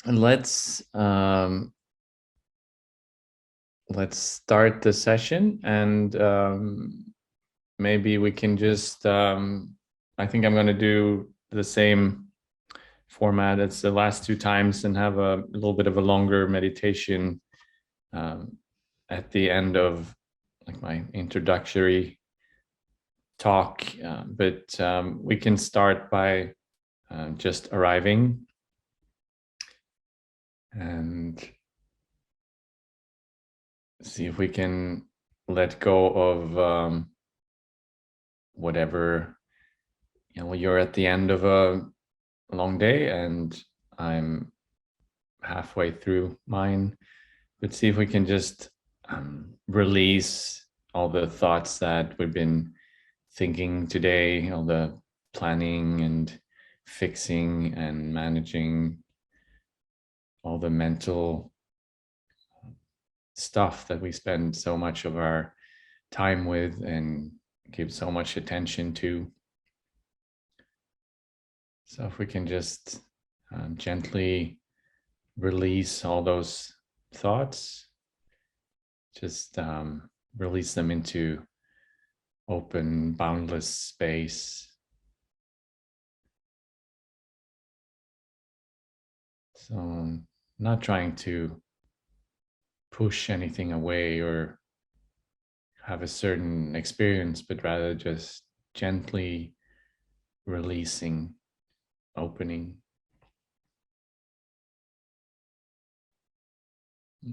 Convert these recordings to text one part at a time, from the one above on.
let's start the session, and maybe we can just. I think I'm going to do the same format as the last two times and have a little bit of a longer meditation at the end of like my introductory talk, but we can start by just arriving and see if we can let go of whatever, you're at the end of a long day and I'm halfway through mine, but see if we can just release all the thoughts that we've been thinking today, all the planning and fixing and managing, all the mental stuff that we spend so much of our time with and give so much attention to. So if we can just gently release all those thoughts, just release them into open, boundless space. So I'm not trying to push anything away or have a certain experience, but rather just gently releasing, opening.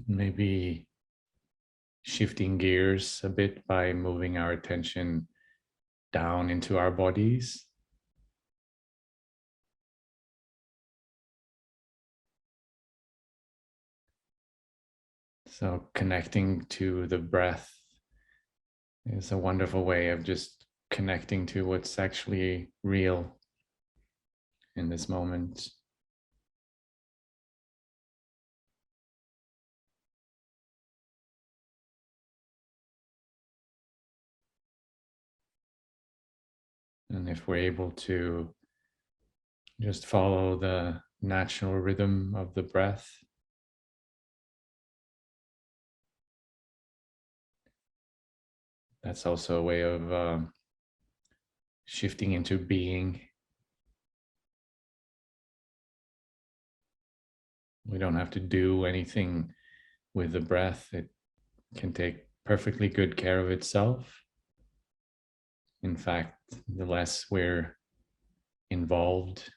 Maybe shifting gears a bit by moving our attention down into our bodies. So connecting to the breath is a wonderful way of just connecting to what's actually real in this moment. And if we're able to just follow the natural rhythm of the breath, that's also a way of shifting into being. We don't have to do anything with the breath. It can take perfectly good care of itself. In fact, the less we're involved,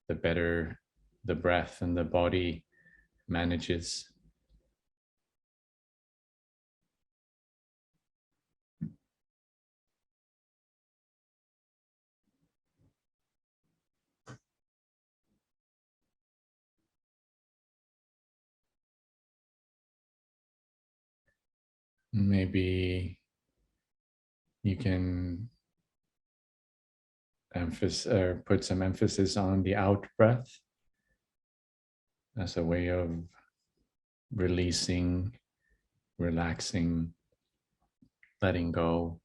the better the breath and the body manages. Maybe you can put some emphasis on the out breath as a way of releasing, relaxing, letting go.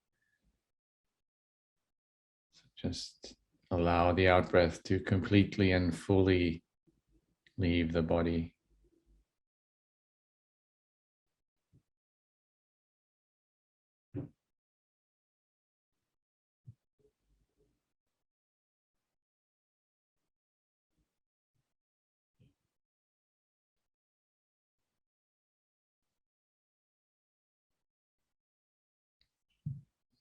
So just allow the out breath to completely and fully leave the body.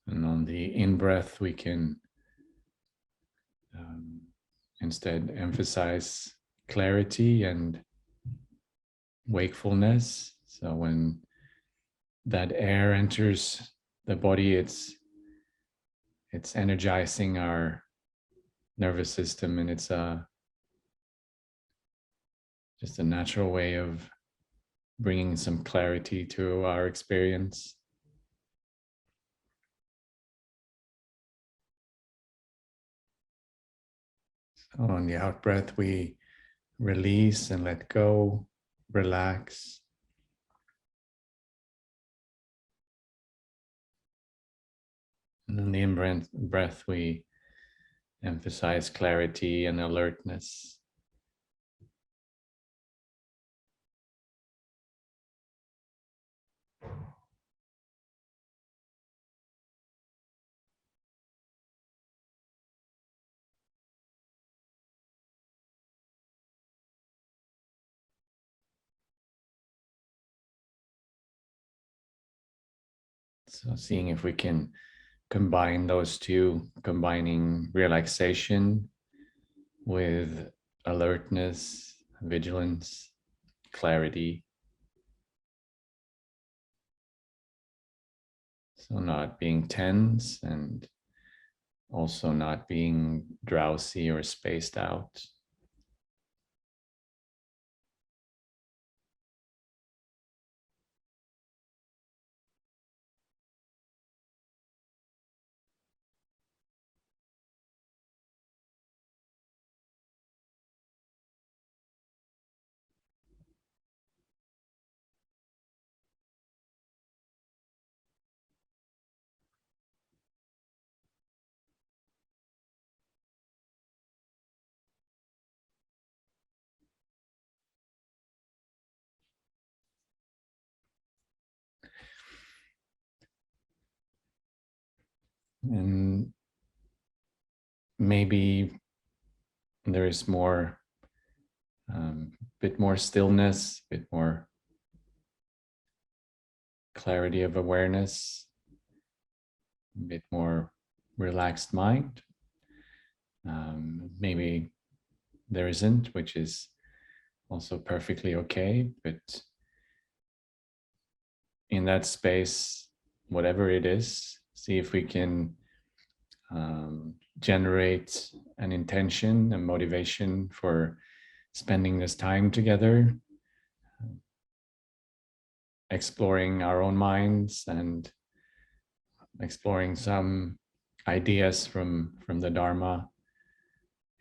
And on the in-breath, we can instead emphasize clarity and wakefulness. So when that air enters the body, it's energizing our nervous system, and it's just a natural way of bringing some clarity to our experience. So on the out breath, we release and let go, relax. And on the in-breath, we emphasize clarity and alertness. So seeing if we can combine those two, combining relaxation with alertness, vigilance, clarity. So not being tense and also not being drowsy or spaced out. And maybe there is more, bit more stillness, bit more clarity of awareness, a bit more relaxed mind. Maybe there isn't, which is also perfectly okay. But in that space, whatever it is, see if we can generate an intention, a motivation for spending this time together, exploring our own minds and exploring some ideas from the Dharma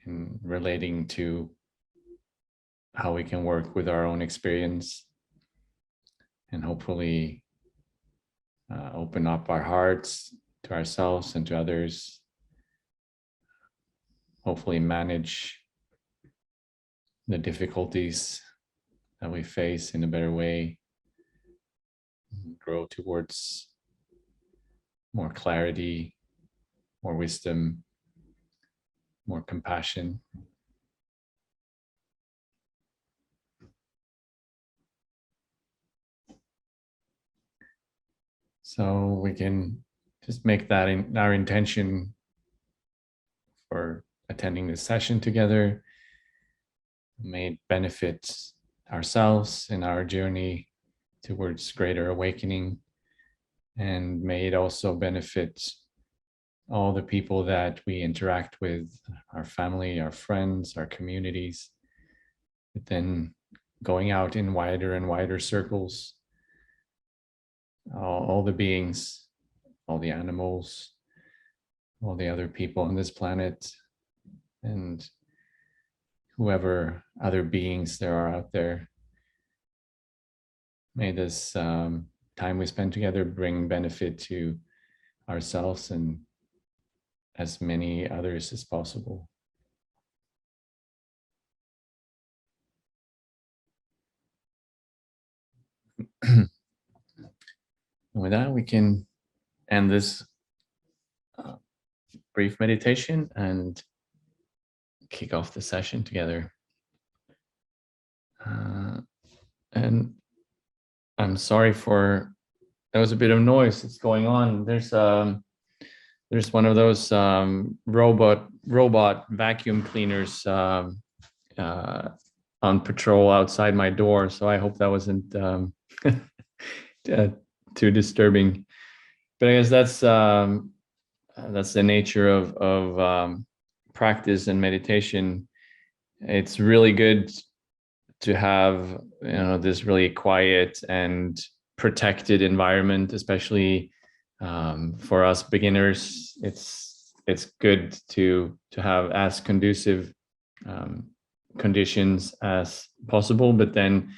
and relating to how we can work with our own experience and hopefully open up our hearts to ourselves and to others, hopefully manage the difficulties that we face in a better way, grow towards more clarity, more wisdom, more compassion. So we can just make that in our intention for attending this session together. May it benefit ourselves in our journey towards greater awakening, and may it also benefit all the people that we interact with, our family, our friends, our communities, but then going out in wider and wider circles, all the beings, all the animals, all the other people on this planet, and whoever other beings there are out there. May this time we spend together bring benefit to ourselves and as many others as possible. With that, we can end this brief meditation and kick off the session together. And I'm sorry for, there was a bit of noise that's going on. There's one of those robot vacuum cleaners on patrol outside my door. So I hope that wasn't too disturbing. But I guess that's the nature of practice and meditation. It's really good to have this really quiet and protected environment, especially for us beginners. It's good to have as conducive conditions as possible, but then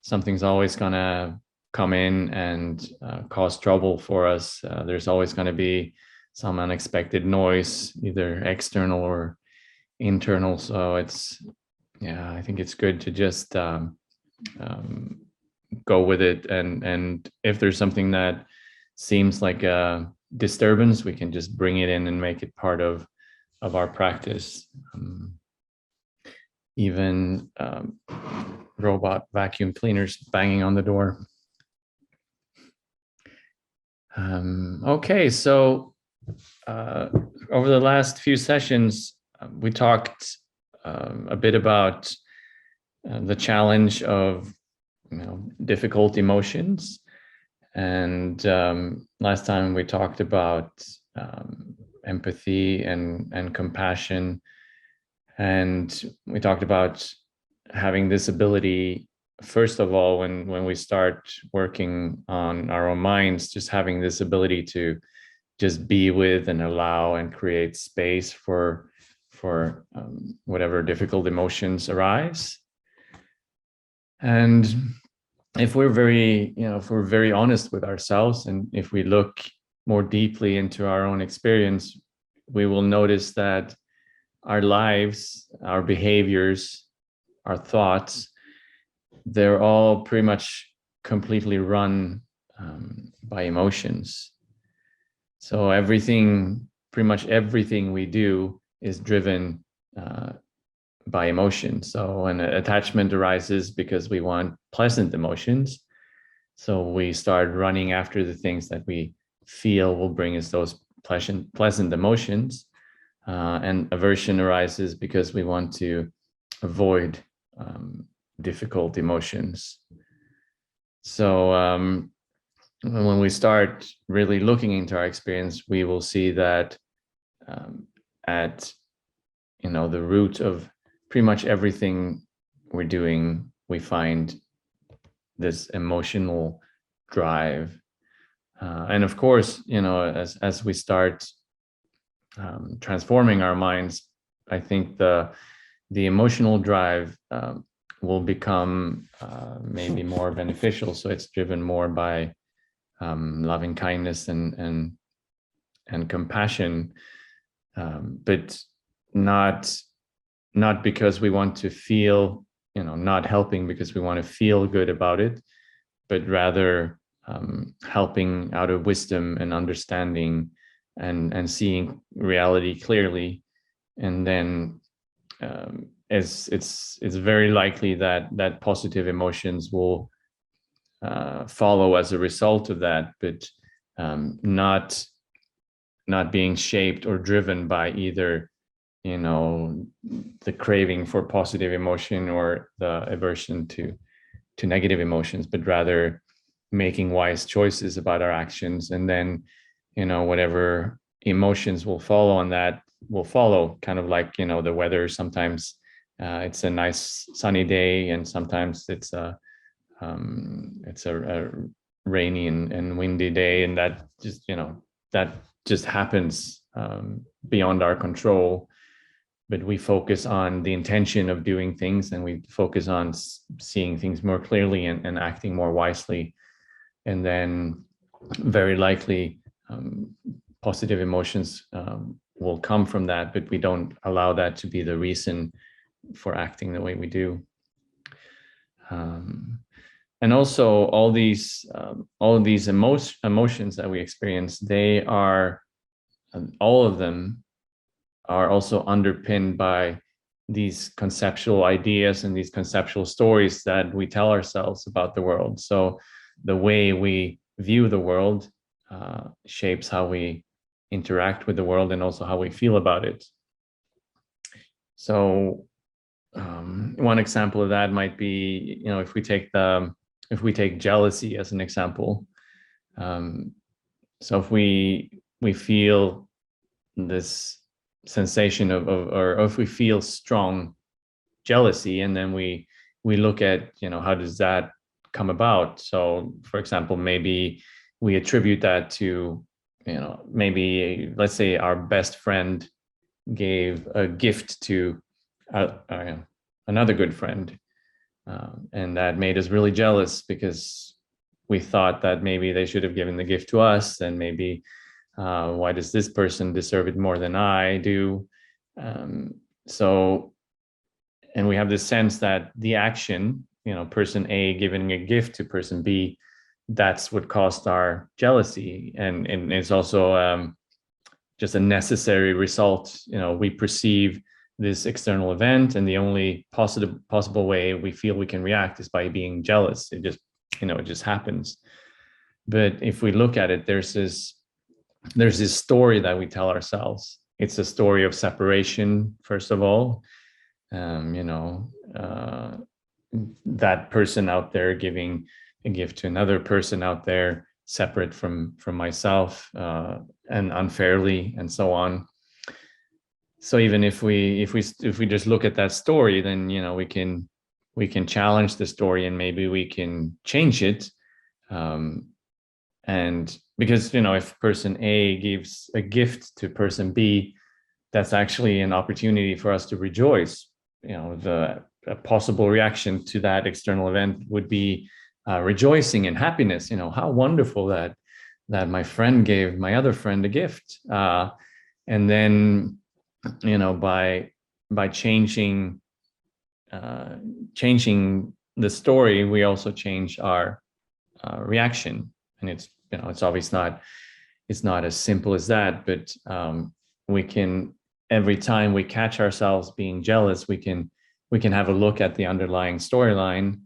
something's always gonna come in and cause trouble for us. There's always going to be some unexpected noise, either external or internal. So I think it's good to just go with it. And if there's something that seems like a disturbance, we can just bring it in and make it part of our practice. Even robot vacuum cleaners banging on the door. Okay, so over the last few sessions, we talked a bit about the challenge of difficult emotions. And last time we talked about empathy and compassion. And we talked about having this ability, first of all, when we start working on our own minds, just having this ability to just be with and allow and create space for whatever difficult emotions arise. And if we're very honest with ourselves, and if we look more deeply into our own experience, we will notice that our lives, our behaviors, our thoughts, they're all pretty much completely run by emotions. So pretty much everything we do is driven by emotion. So when attachment arises because we want pleasant emotions, so we start running after the things that we feel will bring us those pleasant emotions. And aversion arises because we want to avoid difficult emotions. So when we start really looking into our experience, we will see that at the root of pretty much everything we're doing, we find this emotional drive. And of course, as we start transforming our minds, I think the emotional drive will become maybe more beneficial. So it's driven more by loving kindness and compassion, but not because we want to feel, not helping because we want to feel good about it, but rather helping out of wisdom and understanding and seeing reality clearly. And then it's very likely that positive emotions will follow as a result of that, but not being shaped or driven by either the craving for positive emotion or the aversion to negative emotions, but rather making wise choices about our actions. And then whatever emotions will follow on that will follow, kind of like the weather. Sometimes it's a nice sunny day, and sometimes it's a rainy and windy day, and that just happens beyond our control. But we focus on the intention of doing things, and we focus on seeing things more clearly and acting more wisely. And then very likely positive emotions will come from that, but we don't allow that to be the reason for acting the way we do. And also all of these emotions that we experience, they are, all of them are also underpinned by these conceptual ideas and these conceptual stories that we tell ourselves about the world. So the way we view the world shapes how we interact with the world and also how we feel about it. So one example of that might be, if we take jealousy as an example. So if we feel this sensation or if we feel strong jealousy, and then we look at how does that come about. So for example, maybe we attribute that to maybe, let's say, our best friend gave a gift to another good friend, and that made us really jealous because we thought that maybe they should have given the gift to us, and maybe why does this person deserve it more than I do? So, and we have this sense that the action, person A giving a gift to person B, that's what caused our jealousy. And it's also just a necessary result. We perceive this external event, and the only possible way we feel we can react is by being jealous. It just happens. But if we look at it, there's this story that we tell ourselves. It's a story of separation, first of all. That person out there giving a gift to another person out there, separate from myself, and unfairly, and so on. So even if we just look at that story, then we can challenge the story, and maybe we can change it. And because if person A gives a gift to person B, that's actually an opportunity for us to rejoice. The possible reaction to that external event would be rejoicing and happiness. How wonderful that my friend gave my other friend a gift. And then by changing the story, we also change our reaction. And it's obviously not as simple as that, but we can, every time we catch ourselves being jealous, we can have a look at the underlying storyline,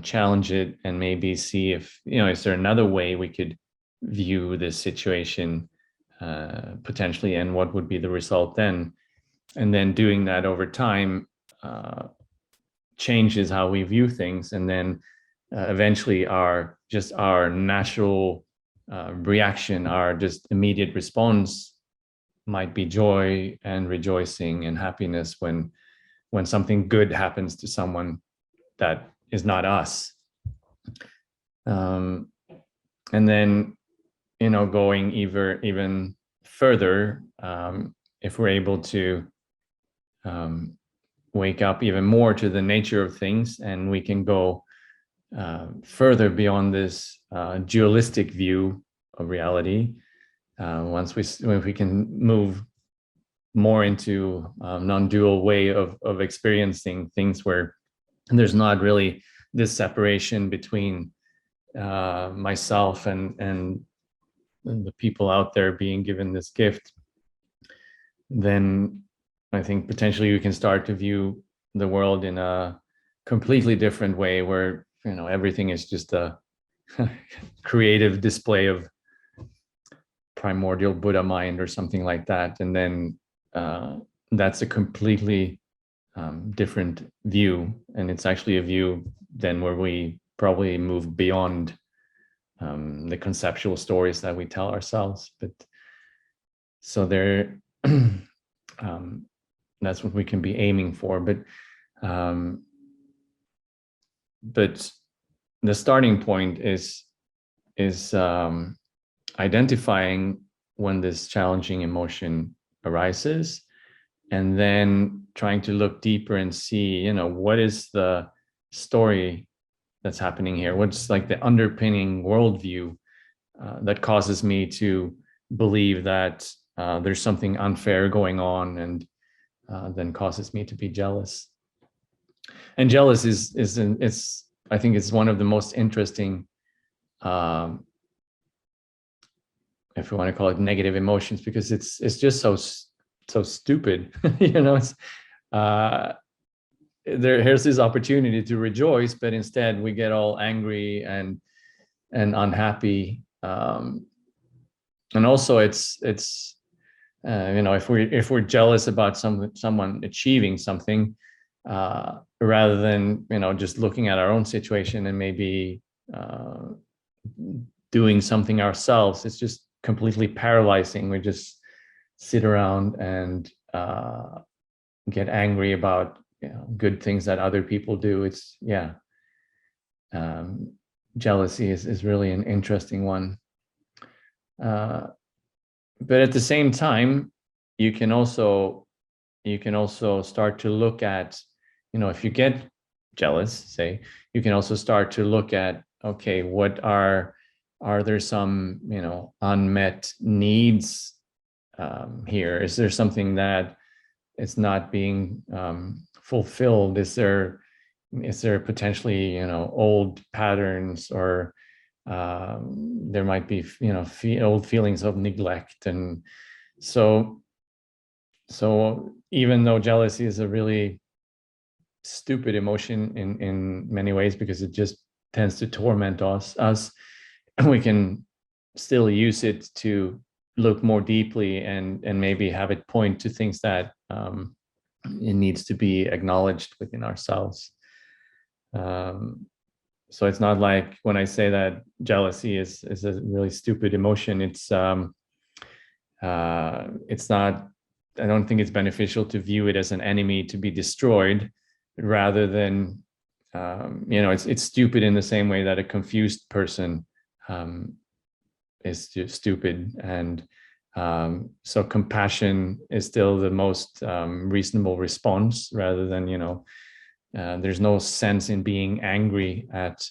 challenge it, and maybe see if is there another way we could view this situation potentially, and what would be the result then. And then doing that over time changes how we view things, and then eventually our natural reaction, our just immediate response might be joy and rejoicing and happiness when something good happens to someone that is not us. And then going even further, if we're able to wake up even more to the nature of things, and we can go further beyond this dualistic view of reality. Once we can move more into non-dual way of experiencing things, where there's not really this separation between myself and the people out there being given this gift, then I think potentially you can start to view the world in a completely different way, where everything is just a creative display of primordial Buddha mind or something like that. And then that's a completely different view, and it's actually a view then where we probably move beyond the conceptual stories that we tell ourselves. But so there that's what we can be aiming for. But the starting point is identifying when this challenging emotion arises, and then trying to look deeper and see, what is the story that's happening here? What's like the underpinning worldview that causes me to believe that there's something unfair going on, and then causes me to be jealous. And jealous is I think it's one of the most interesting, if we want to call it, negative emotions, because it's just so stupid. It's here's this opportunity to rejoice, but instead we get all angry and unhappy. And also it's if we're jealous about someone achieving something, rather than just looking at our own situation and maybe doing something ourselves, it's just completely paralyzing. We just sit around and get angry about good things that other people do. It's jealousy is really an interesting one. But at the same time, you can also start to look at, if you get jealous, say, you can also start to look at, okay, what are there some unmet needs here? Is there something that is not being fulfilled? Is there potentially old patterns, or there might be old feelings of neglect? And so even though jealousy is a really stupid emotion in many ways, because it just tends to torment us, we can still use it to look more deeply and maybe have it point to things that it needs to be acknowledged within ourselves. So it's not like when I say that jealousy is a really stupid emotion, it's not, I don't think it's beneficial to view it as an enemy to be destroyed, rather than, it's stupid in the same way that a confused person is stupid. And so compassion is still the most reasonable response, rather than, there's no sense in being angry at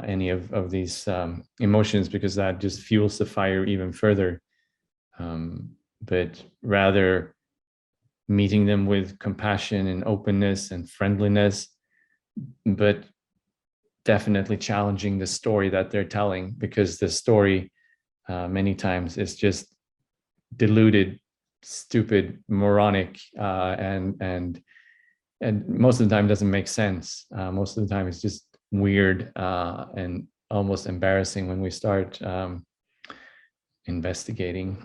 any of these emotions, because that just fuels the fire even further. But rather meeting them with compassion and openness and friendliness, but definitely challenging the story that they're telling, because the story many times is just deluded, stupid, moronic, and most of the time doesn't make sense. Most of the time it's just weird and almost embarrassing when we start investigating.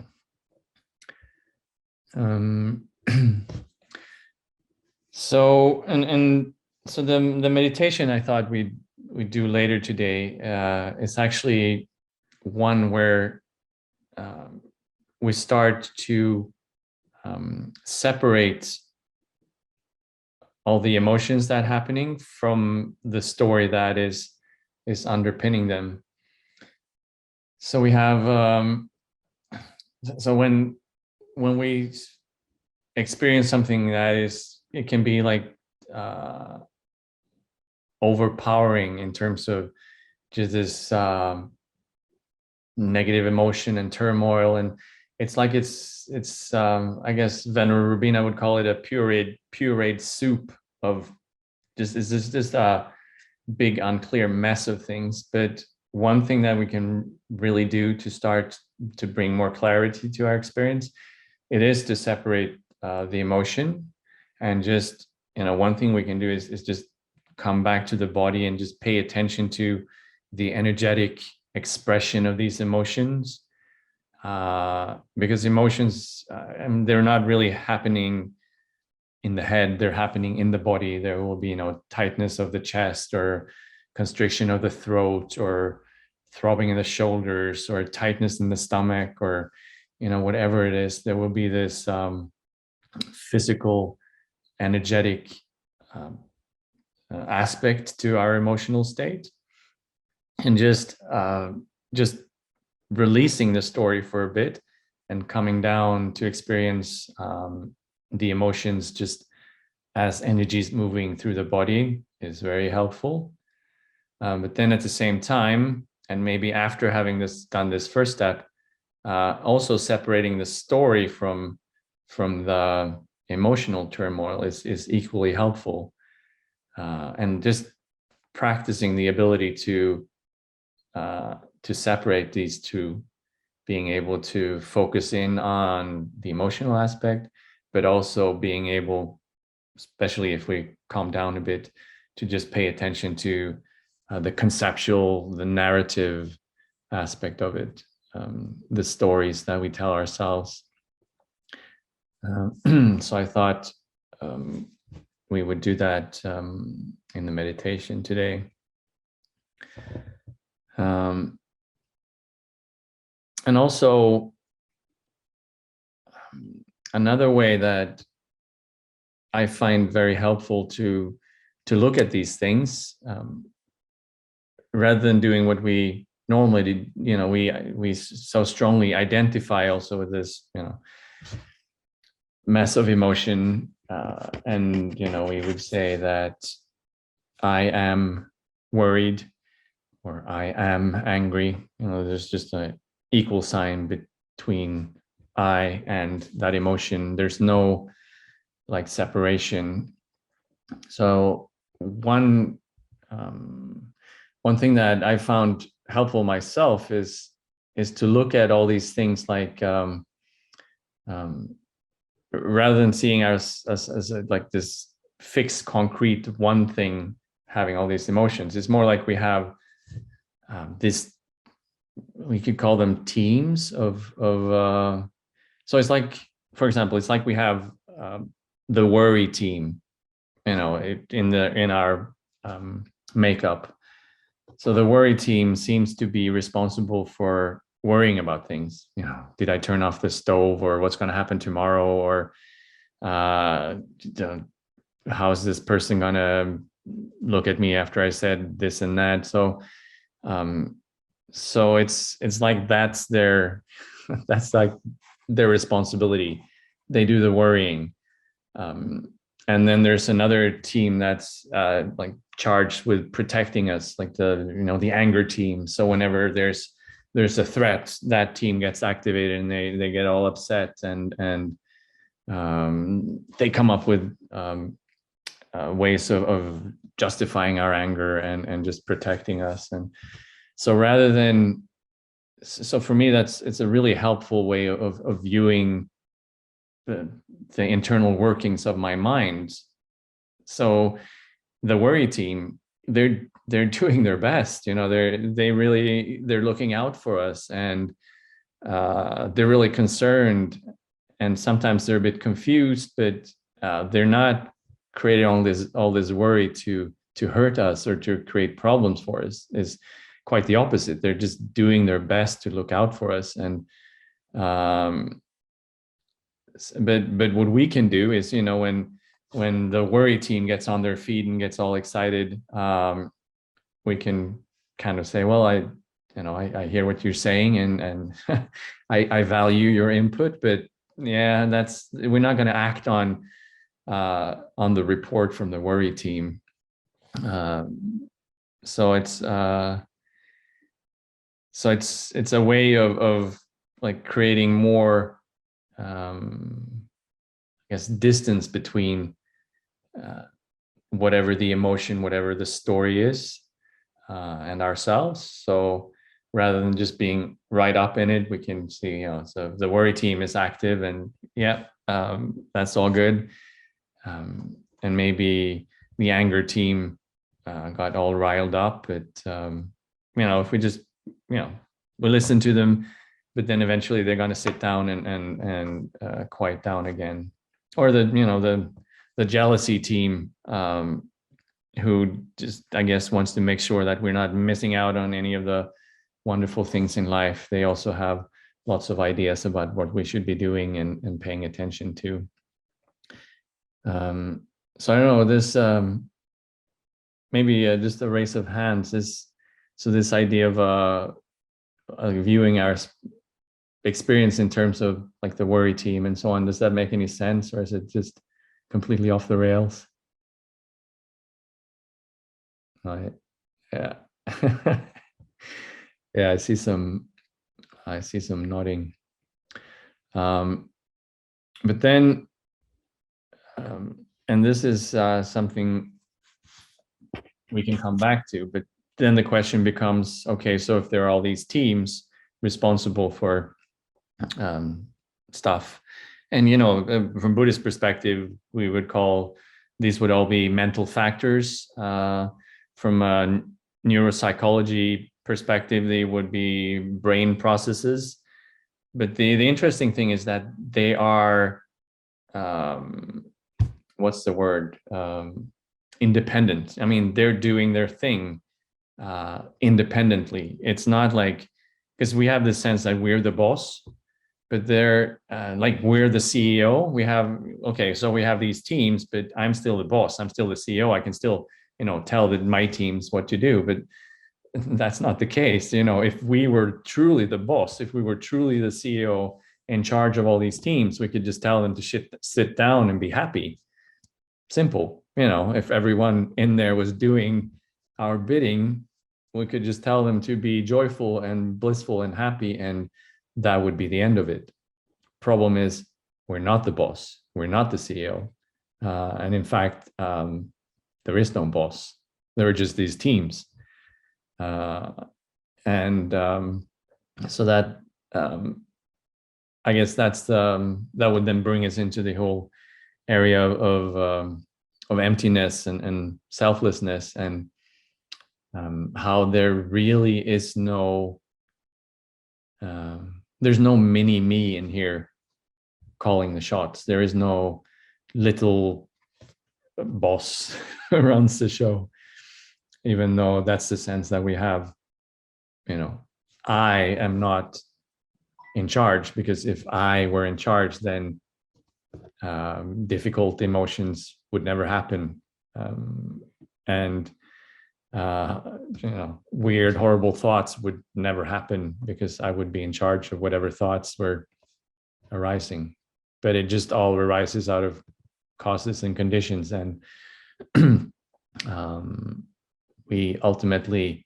So the meditation I thought we'd do later today is actually one where we start to separate all the emotions that are happening from the story that is underpinning them. So we have so when we experience something that is, it can be like overpowering in terms of just this negative emotion and turmoil, and it's like it's I guess Venerable Rubina would call it a pureed soup of just a big unclear mess of things. But one thing that we can really do to start to bring more clarity to our experience, it is to separate the emotion, and just, one thing we can do is just come back to the body and just pay attention to the energetic expression of these emotions, because emotions, they're not really happening in the head, they're happening in the body. There will be, tightness of the chest, or constriction of the throat, or throbbing in the shoulders, or tightness in the stomach, or whatever it is. There will be this physical, energetic aspect to our emotional state. And just releasing the story for a bit and coming down to experience the emotions just as energies moving through the body is very helpful. But then at the same time, and maybe after having done this first step, also separating the story from the emotional turmoil is equally helpful. And just practicing the ability to separate these two, being able to focus in on the emotional aspect, but also being able, especially if we calm down a bit, to just pay attention to the conceptual, the narrative aspect of it, the stories that we tell ourselves. So I thought we would do that in the meditation today. And also, another way that I find very helpful to look at these things, rather than doing what we normally do, we so strongly identify also with this, mess of emotion, and we would say that I am worried, or I am angry. There's just an equal sign between I and that emotion. There's no like separation. So one thing that I found helpful myself is to look at all these things like rather than seeing us as like this fixed concrete one thing having all these emotions. It's more like we have this we could call them teams of so it's like, for example, it's like we have the worry team, in our makeup. So the worry team seems to be responsible for worrying about things. Did I turn off the stove, or what's going to happen tomorrow, or uh, how's this person going to look at me after I said this and that? Um, so it's like that's their that's like their responsibility. They do the worrying. And then there's another team that's like charged with protecting us, like the anger team. So whenever there's a threat, that team gets activated, and they get all upset, and they come up with ways of justifying our anger and just protecting us. And so for me, it's a really helpful way of viewing the internal workings of my mind. So the worry team, they're doing their best. They're looking out for us, and they're really concerned, and sometimes they're a bit confused, but they're not creating all this worry to hurt us or to create problems for us. Is quite the opposite. They're just doing their best to look out for us. And but what we can do is, when the worry team gets on their feet and gets all excited, we can kind of say, well, I hear what you're saying, and I value your input, but yeah, we're not going to act on the report from the worry team. So it's a way of like creating more, I guess, distance between whatever the emotion, whatever the story is, and ourselves. So rather than just being right up in it, we can see, so the worry team is active, and that's all good. And maybe the anger team got all riled up, but if we just, we listen to them, but then eventually they're going to sit down and quiet down again. Or the jealousy team, who just, I guess, wants to make sure that we're not missing out on any of the wonderful things in life. They also have lots of ideas about what we should be doing and paying attention to. So I don't know, this maybe just a raise of hands. This idea of viewing our experience in terms of like the worry team and so on, does that make any sense, or is it just completely off the rails? Right. Yeah. Yeah, I see some nodding. But then, and this is something we can come back to, but then the question becomes, okay, so if there are all these teams responsible for stuff, and from Buddhist perspective, we would call these would all be mental factors. From a neuropsychology perspective, they would be brain processes. But the interesting thing is that they are, what's the word? Independent. I mean, they're doing their thing independently. It's not like, because we have the sense that we're the boss, but they're like, we're the CEO. So we have these teams, but I'm still the boss. I'm still the CEO. I can still, tell my teams what to do, but that's not the case. If we were truly the boss, if we were truly the CEO in charge of all these teams, we could just tell them to sit down and be happy. Simple. If everyone in there was doing our bidding, we could just tell them to be joyful and blissful and happy, and that would be the end of it. Problem is, we're not the boss. We're not the CEO. And in fact, there is no boss. There are just these teams. So that, I guess that would then bring us into the whole area of emptiness and selflessness, and how there really is no there's no mini me in here calling the shots. There is no little boss who runs the show, even though that's the sense that we have. I am not in charge, because if I were in charge, then difficult emotions would never happen, and weird, horrible thoughts would never happen, because I would be in charge of whatever thoughts were arising. But it just all arises out of causes and conditions, and we ultimately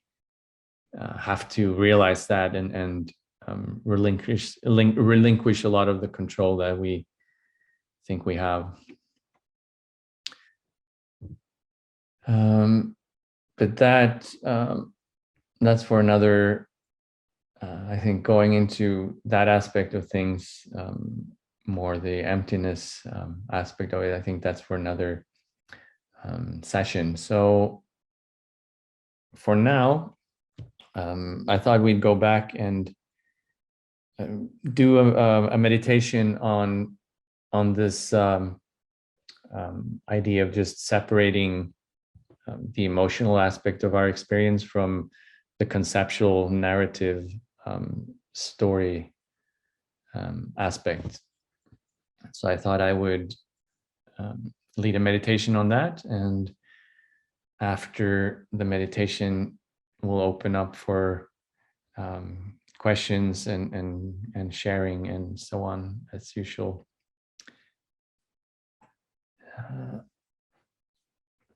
have to realize that, and relinquish a lot of the control that we think we have. But that's for another. I think going into that aspect of things, more the emptiness aspect of it, I think that's for another session. So for now, I thought we'd go back and do a meditation on this idea of just separating the emotional aspect of our experience from the conceptual narrative story aspect. So I thought I would lead a meditation on that, and after the meditation, we'll open up for questions and sharing and so on, as usual.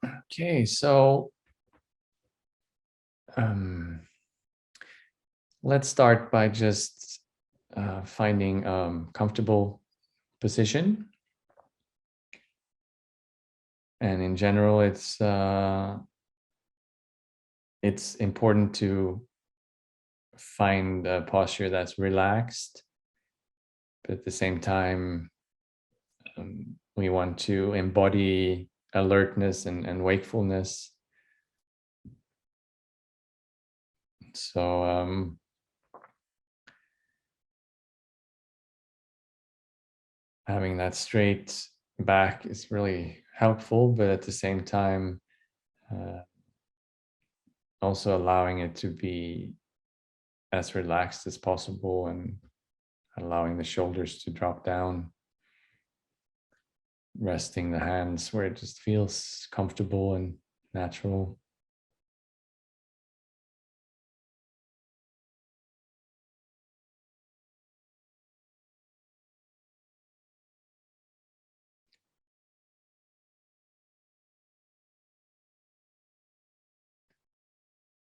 Okay, so let's start by just finding a comfortable position. And in general, it's important to find a posture that's relaxed, but at the same time, we want to embody alertness and wakefulness. So having that straight back is really helpful, but at the same time, also allowing it to be as relaxed as possible, and allowing the shoulders to drop down, resting the hands where it just feels comfortable and natural.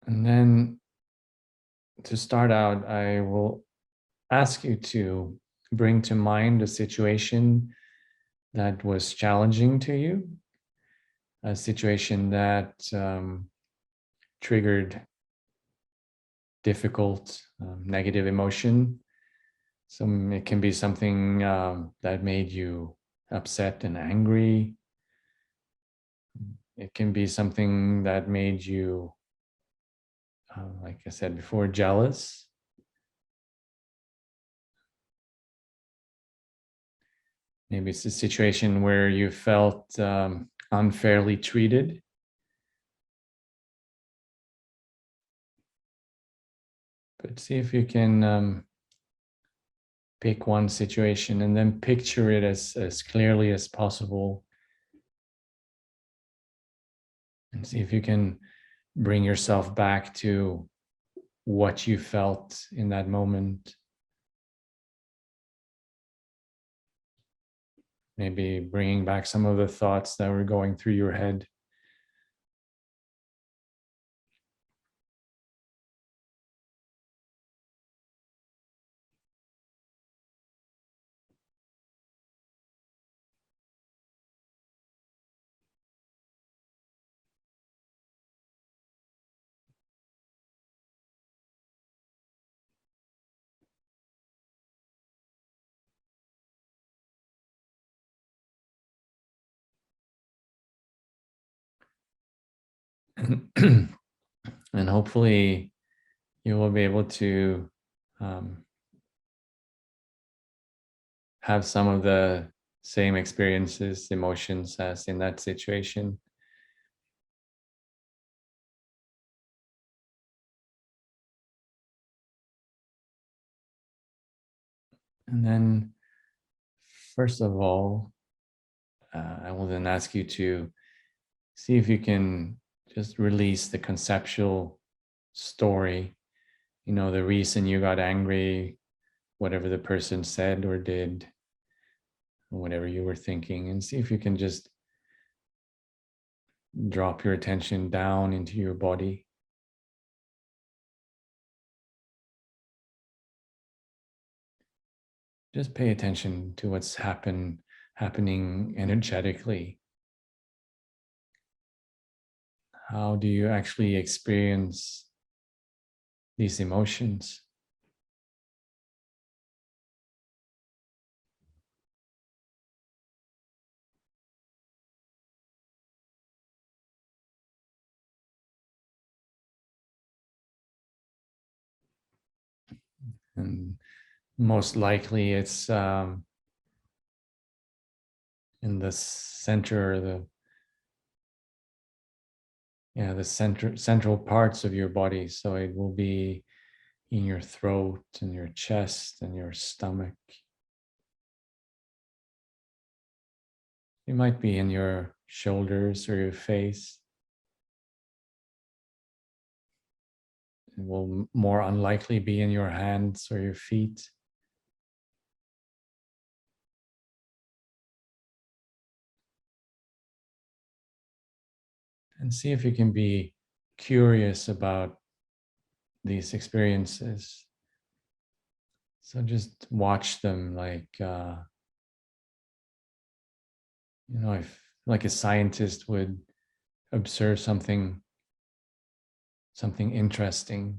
And then to start out, I will ask you to bring to mind a situation that was challenging to you, a situation that triggered difficult, negative emotion. So it can be something that made you upset and angry. It can be something that made you, like I said before, jealous. Maybe it's a situation where you felt unfairly treated. But see if you can pick one situation and then picture it as clearly as possible. And see if you can bring yourself back to what you felt in that moment. Maybe bringing back some of the thoughts that were going through your head. And hopefully you will be able to have some of the same experiences, emotions as in that situation. And then, first of all, I will then ask you to see if you can just release the conceptual story, the reason you got angry, whatever the person said or did, whatever you were thinking, and see if you can just drop your attention down into your body. Just pay attention to what's happening energetically. How do you actually experience these emotions? And most likely it's in the center, the central parts of your body. So it will be in your throat and your chest and your stomach. It might be in your shoulders or your face. It will more unlikely be in your hands or your feet. And see if you can be curious about these experiences. So just watch them if like a scientist would observe something interesting.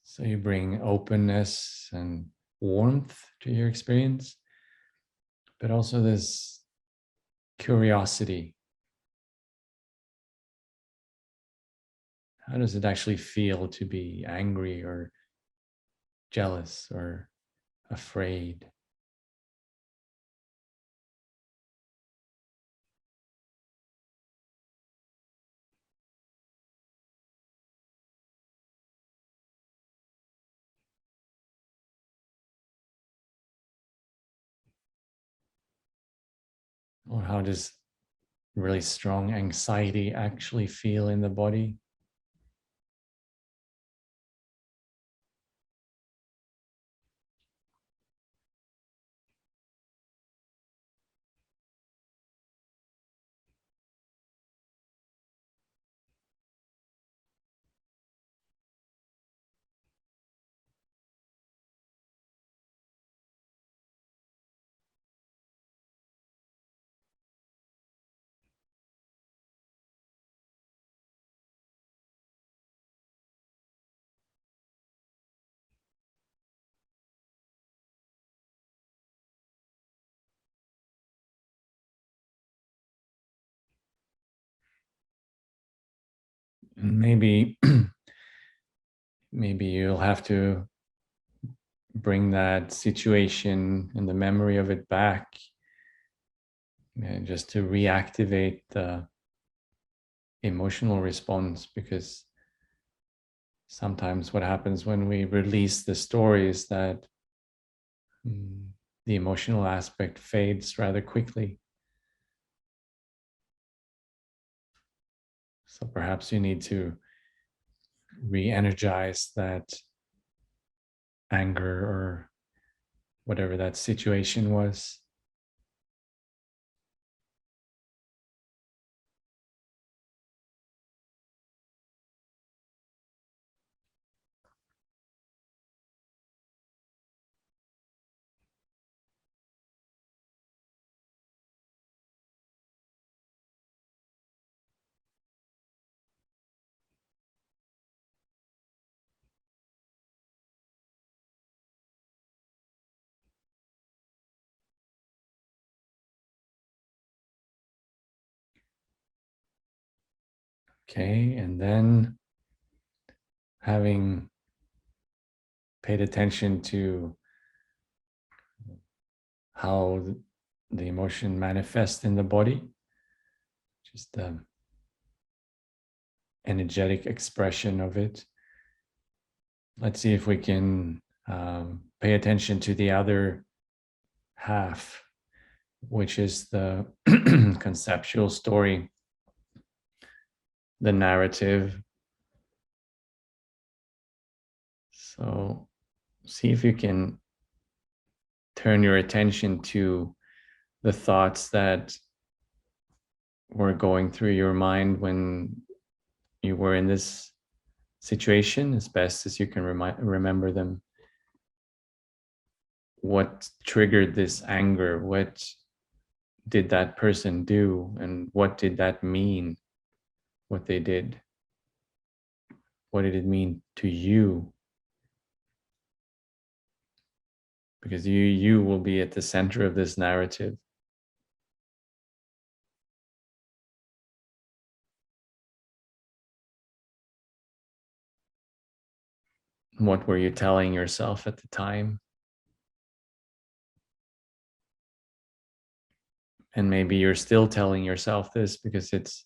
So you bring openness and warmth to your experience, but also this curiosity. How does it actually feel to be angry or jealous or afraid? Or how does really strong anxiety actually feel in the body? And maybe you'll have to bring that situation and the memory of it back, just to reactivate the emotional response, because sometimes what happens when we release the story is that the emotional aspect fades rather quickly. So perhaps you need to re-energize that anger or whatever that situation was. Okay, and then having paid attention to how the emotion manifests in the body, just the energetic expression of it. Let's see if we can pay attention to the other half, which is the conceptual story, the narrative. So see if you can turn your attention to the thoughts that were going through your mind when you were in this situation, as best as you can remember them. What triggered this anger? What did that person do? And what did that mean, what they did? What did it mean to you? Because you will be at the center of this narrative. What were you telling yourself at the time? And maybe you're still telling yourself this because it's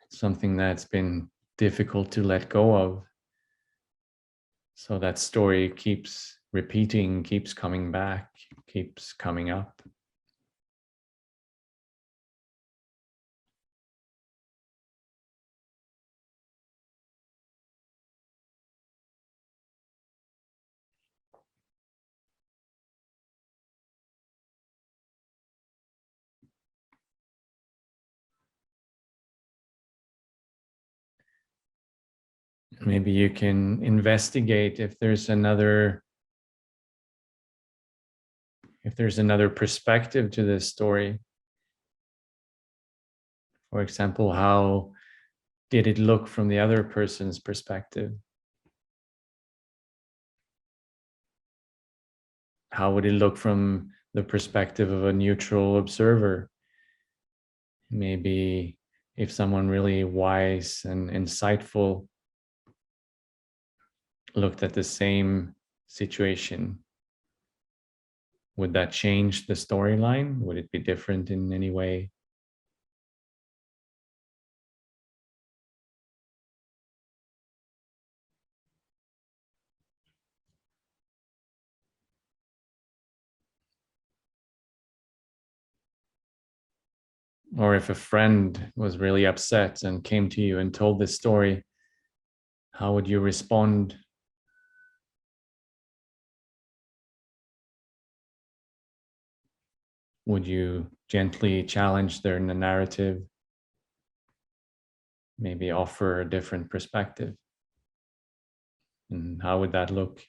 something that's been difficult to let go of. So that story keeps repeating, keeps coming back, keeps coming up. Maybe you can investigate if there's another perspective to this story. For example, how did it look from the other person's perspective? How would it look from the perspective of a neutral observer? Maybe if someone really wise and insightful looked at the same situation, would that change the storyline? Would it be different in any way? Or if a friend was really upset and came to you and told this story, how would you respond? Would you gently challenge their narrative? Maybe offer a different perspective? And how would that look?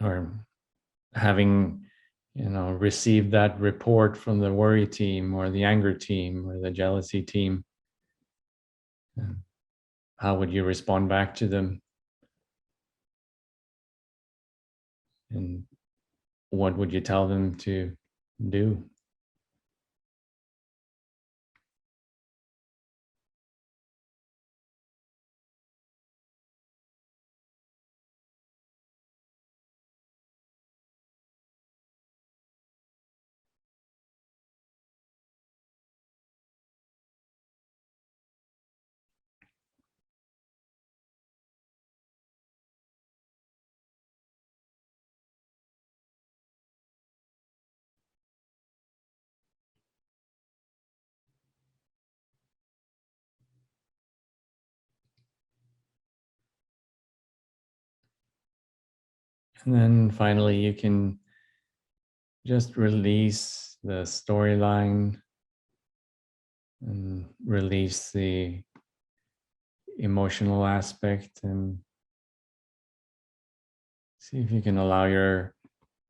Or having received that report from the worry team or the anger team or the jealousy team, how would you respond back to them? And what would you tell them to do? And then finally, you can just release the storyline and release the emotional aspect and See if you can allow your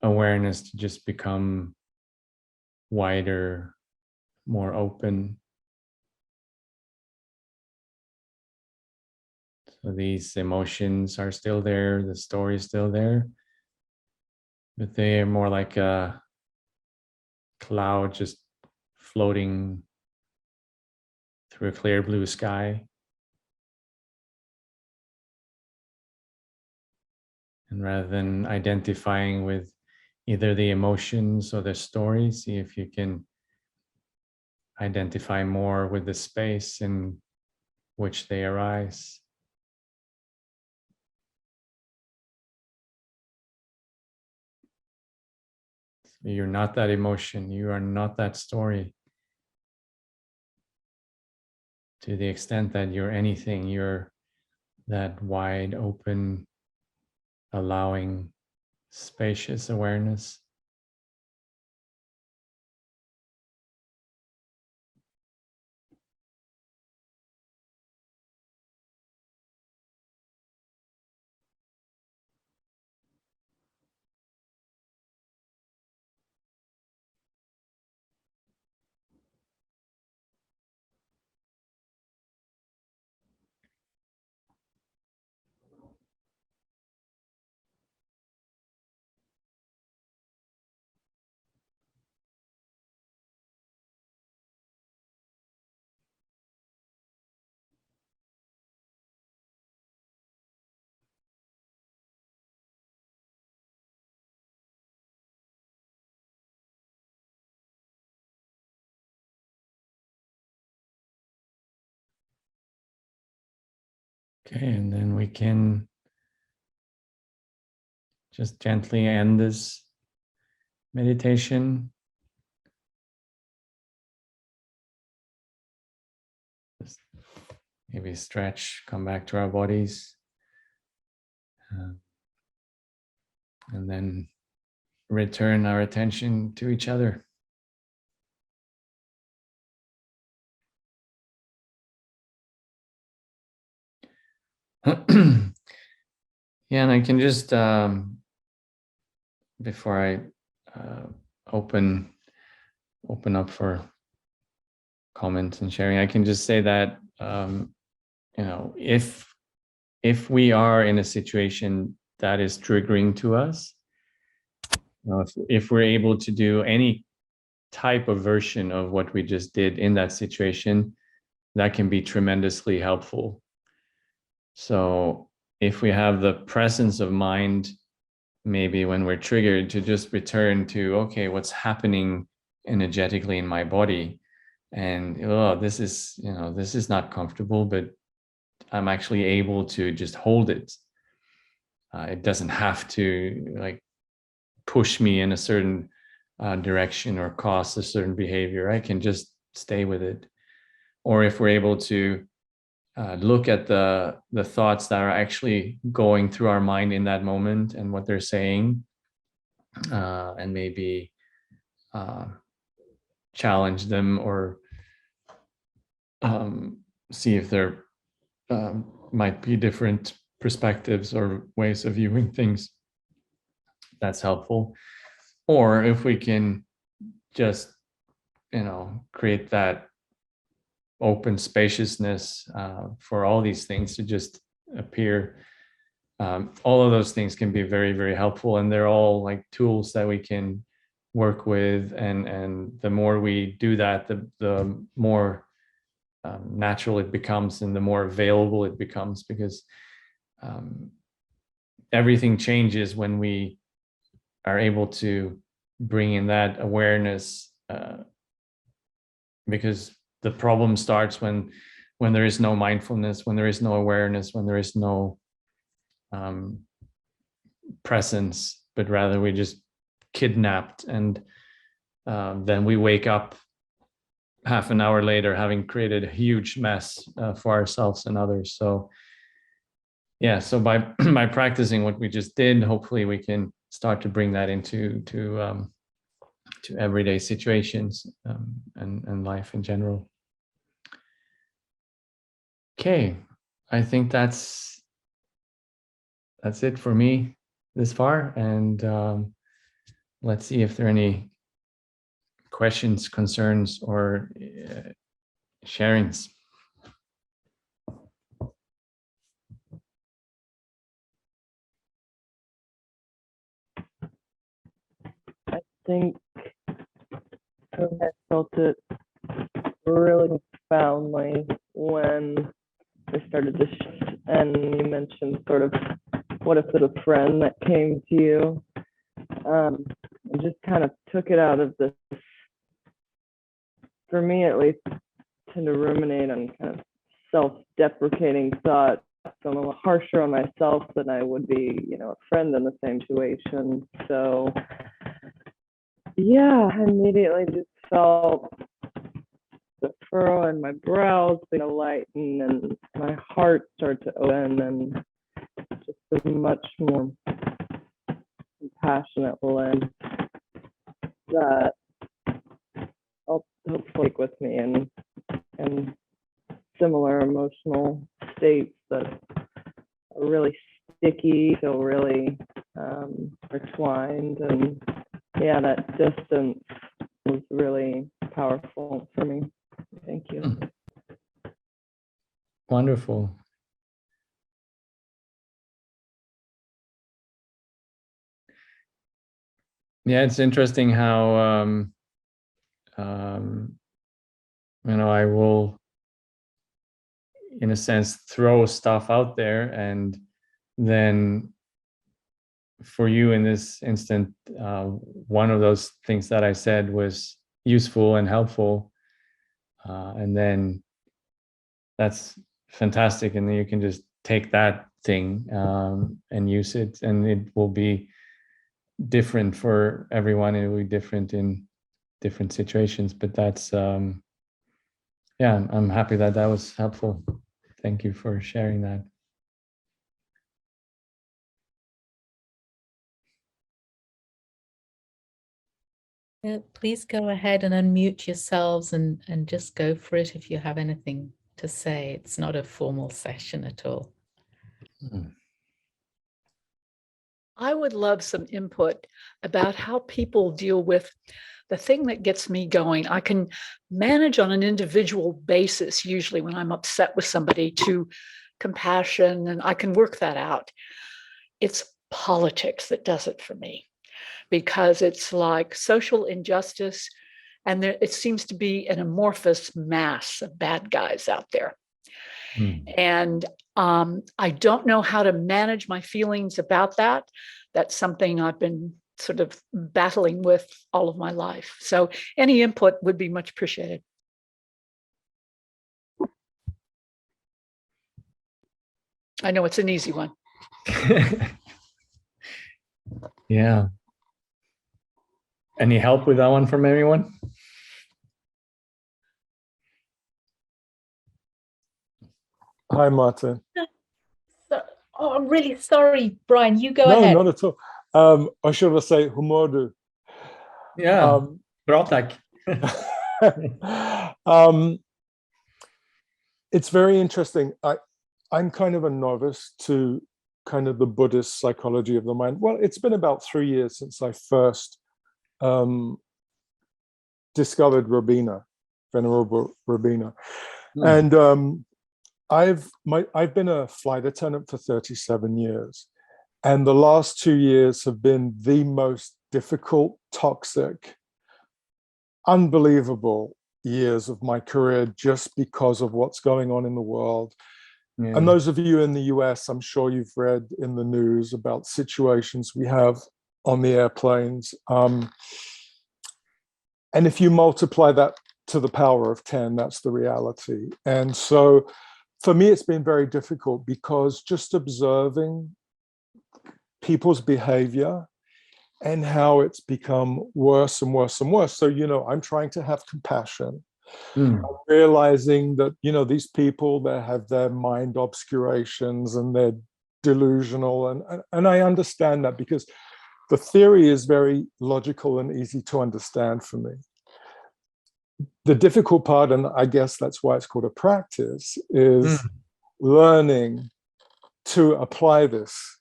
awareness to just become wider, more open. So these emotions are still there, the story is still there, but they are more like a cloud just floating through a clear blue sky. And rather than identifying with either the emotions or the story, see if you can identify more with the space in which they arise. So you're not that emotion, you are not that story. To the extent that you're anything, you're that wide open, allowing, spacious awareness. Okay, and then we can just gently end this meditation. Just maybe stretch, come back to our bodies, and then return our attention to each other. Yeah, and I can just, before I open up for comments and sharing, I can just say that if we are in a situation that is triggering to us, if we're able to do any type of version of what we just did in that situation, that can be tremendously helpful. So if we have the presence of mind, maybe when we're triggered, to just return to, okay, what's happening energetically in my body? And this is not comfortable, but I'm actually able to just hold it. It doesn't have to like push me in a certain direction or cause a certain behavior. I can just stay with it. Or if we're able to look at the thoughts that are actually going through our mind in that moment and what they're saying, and maybe challenge them or see if there might be different perspectives or ways of viewing things. That's helpful. Or if we can just, create that open spaciousness for all these things to just appear. All of those things can be very, very helpful, and they're all like tools that we can work with. And the more we do that, the more natural it becomes, and the more available it becomes, because everything changes when we are able to bring in that awareness. Because the problem starts when there is no mindfulness, when there is no awareness, when there is no presence, but rather we just kidnapped, and then we wake up half an hour later having created a huge mess for ourselves and others. So yeah, so by by practicing what we just did, hopefully we can start to bring that into to everyday situations, and life in general. Okay, I think that's it for me. this far, and let's see if there are any questions, concerns, or sharings. I think I felt it really profoundly when we started this, and you mentioned sort of what if it's a friend that came to you. I just kind of took it out of this, for me at least, tend to ruminate on kind of self-deprecating thoughts. So I'm a little harsher on myself than I would be, a friend in the same situation. So yeah, I immediately just felt the furrow in my brows begin to lighten and my heart start to open, and just a much more compassionate lens that I'll hopefully take with me and similar emotional states that are really sticky, feel really intertwined, and yeah, that distance was really powerful for me. Thank you. Wonderful. Yeah, it's interesting how I will, in a sense, throw stuff out there, and then for you in this instant, one of those things that I said was useful and helpful, and then that's fantastic, and then you can just take that thing and use it, and it will be different for everyone. It will be different in different situations, but that's yeah, I'm happy that that was helpful. Thank you for sharing that. Yeah, please go ahead and unmute yourselves and just go for it if you have anything to say. It's not a formal session at all. I would love some input about how people deal with the thing that gets me going. I can manage on an individual basis, usually when I'm upset with somebody, to compassion, and I can work that out. It's politics that does it for me, because it's like social injustice, and it seems to be an amorphous mass of bad guys out there. And I don't know how to manage my feelings about that. That's something I've been sort of battling with all of my life. So any input would be much appreciated. I know it's an easy one. Yeah. Any help with that one from anyone? Hi, Martin. Oh, I'm really sorry, Brian. You go ahead. No, not at all. Or should I say humodu? Yeah. Bra tack. It's very interesting. I'm kind of a novice to kind of the Buddhist psychology of the mind. Well, it's been about 3 years since I first discovered Robina, Venerable Robina. And I've been a flight attendant for 37 years. And the last 2 years have been the most difficult, toxic, unbelievable years of my career, just because of what's going on in the world. Yeah. And those of you in the US, I'm sure you've read in the news about situations we have on the airplanes. And if you multiply that to the power of 10, that's the reality. And so for me, it's been very difficult, because just observing people's behavior and how it's become worse and worse and worse. So, I'm trying to have compassion. I'm realizing that, these people, they have their mind obscurations and they're delusional. And I understand that, because the theory is very logical and easy to understand for me. The difficult part, and I guess that's why it's called a practice, is learning to apply this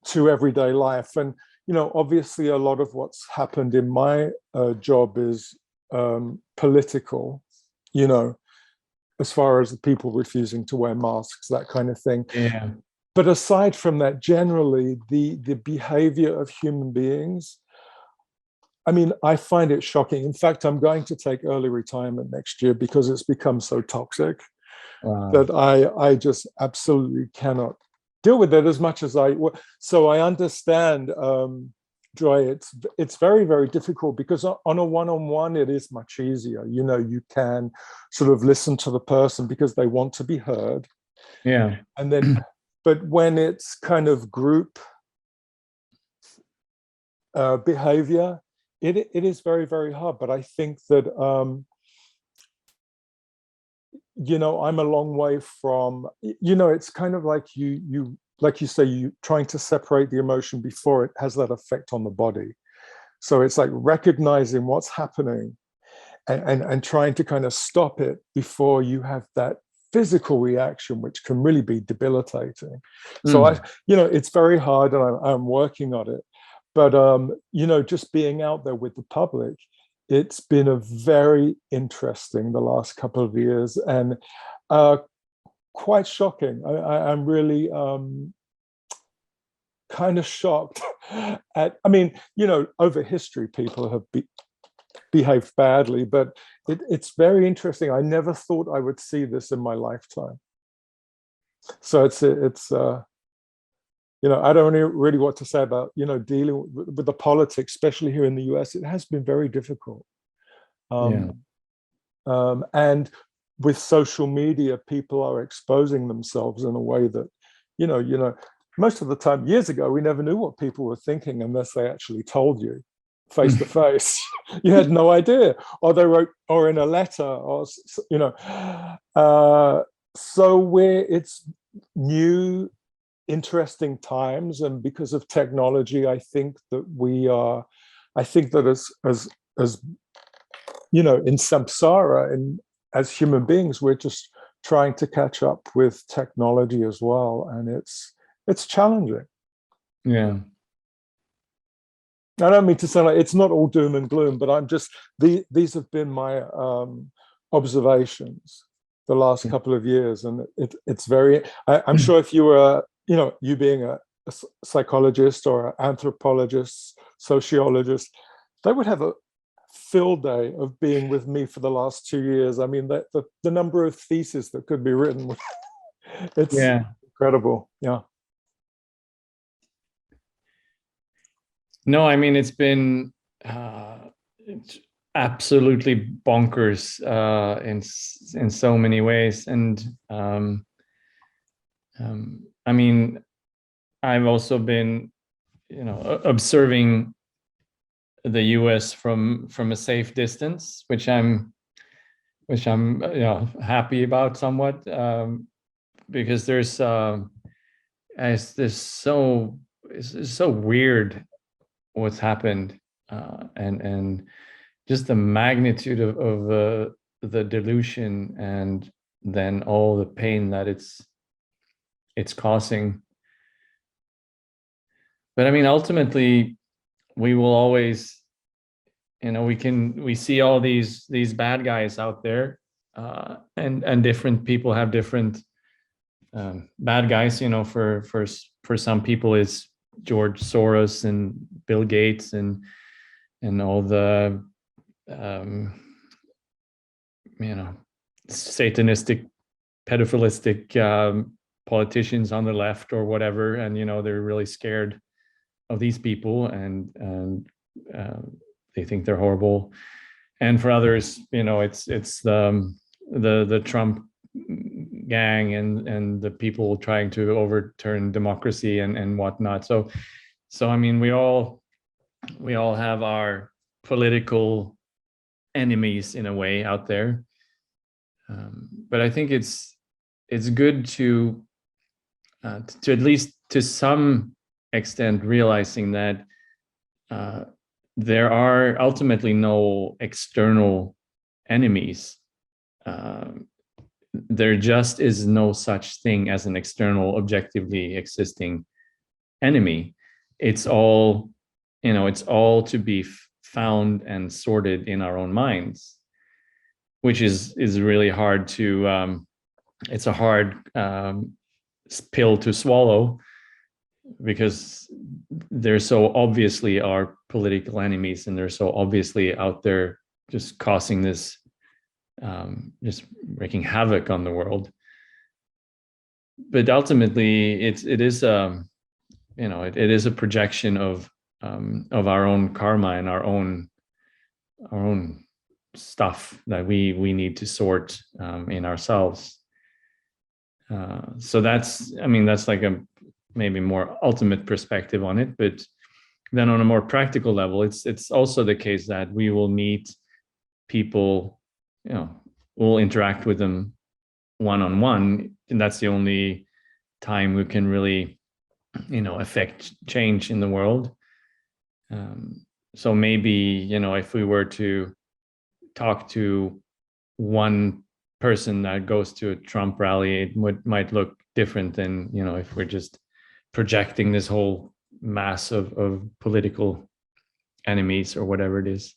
to everyday life. And, obviously a lot of what's happened in my job is political, as far as the people refusing to wear masks, that kind of thing. Yeah. But aside from that, generally, the behavior of human beings, I mean, I find it shocking. In fact, I'm going to take early retirement next year because it's become so toxic that I just absolutely cannot deal with it as much as so I understand, Joy, it's very, very difficult because on a one-on-one, it is much easier. You can sort of listen to the person because they want to be heard. Yeah. And then, but when it's kind of group behavior, it is very, very hard. But I think that, I'm a long way from, it's kind of like like you say, you trying to separate the emotion before it has that effect on the body. So it's like recognizing what's happening and trying to kind of stop it before you have that physical reaction, which can really be debilitating. So it's very hard, and I'm working on it. But just being out there with the public, it's been a very interesting the last couple of years, and quite shocking. I'm really kind of shocked at, I mean, over history, people have behaved badly, but it's very interesting. I never thought I would see this in my lifetime. So it's I don't really what to say about, dealing with the politics, especially here in the US. It has been very difficult. And with social media, people are exposing themselves in a way that, most of the time, years ago, we never knew what people were thinking unless they actually told you face to face. You had no idea, or they wrote, or in a letter, or so it's new, interesting times, and because of technology, I think that as in samsara, and as human beings, we're just trying to catch up with technology as well, and it's challenging. Yeah. I don't mean to sound like it's not all doom and gloom, but I'm just these have been my observations the last couple of years, and it's very. I'm sure if you were, you being a psychologist or an anthropologist, sociologist, they would have a field day of being with me for the last 2 years. I mean, the number of theses that could be written, it's incredible. Yeah. No, I mean, it's been it's absolutely bonkers in so many ways. And I mean, I've also been, observing the US from a safe distance, which I'm happy about somewhat, because it's so weird what's happened, and just the magnitude of the delusion, and then all the pain that it's causing. But I mean, ultimately, we will always, we see all these bad guys out there, and different people have different bad guys. For some people, it's George Soros and Bill Gates and all the satanistic, pedophilistic politicians on the left or whatever, and they're really scared of these people, and they think they're horrible. And for others, it's the Trump gang and the people trying to overturn democracy and whatnot. So I mean, we all have our political enemies in a way out there, but I think it's good to at least to some extent realizing that there are ultimately no external enemies. There just is no such thing as an external, objectively existing enemy. It's all, it's all to be found and sorted in our own minds, which is really hard to, it's a hard pill to swallow, because they're so obviously our political enemies, and they're so obviously out there just causing this, just wreaking havoc on the world. But ultimately, it is it is a projection of our own karma and our own stuff that we need to sort in ourselves. So that's like a maybe more ultimate perspective on it. But then on a more practical level, it's also the case that we will meet people, we'll interact with them one-on-one, and that's the only time we can really, affect change in the world. So maybe, if we were to talk to one person that goes to a Trump rally, it might look different than, if we're just projecting this whole mass of political enemies or whatever it is.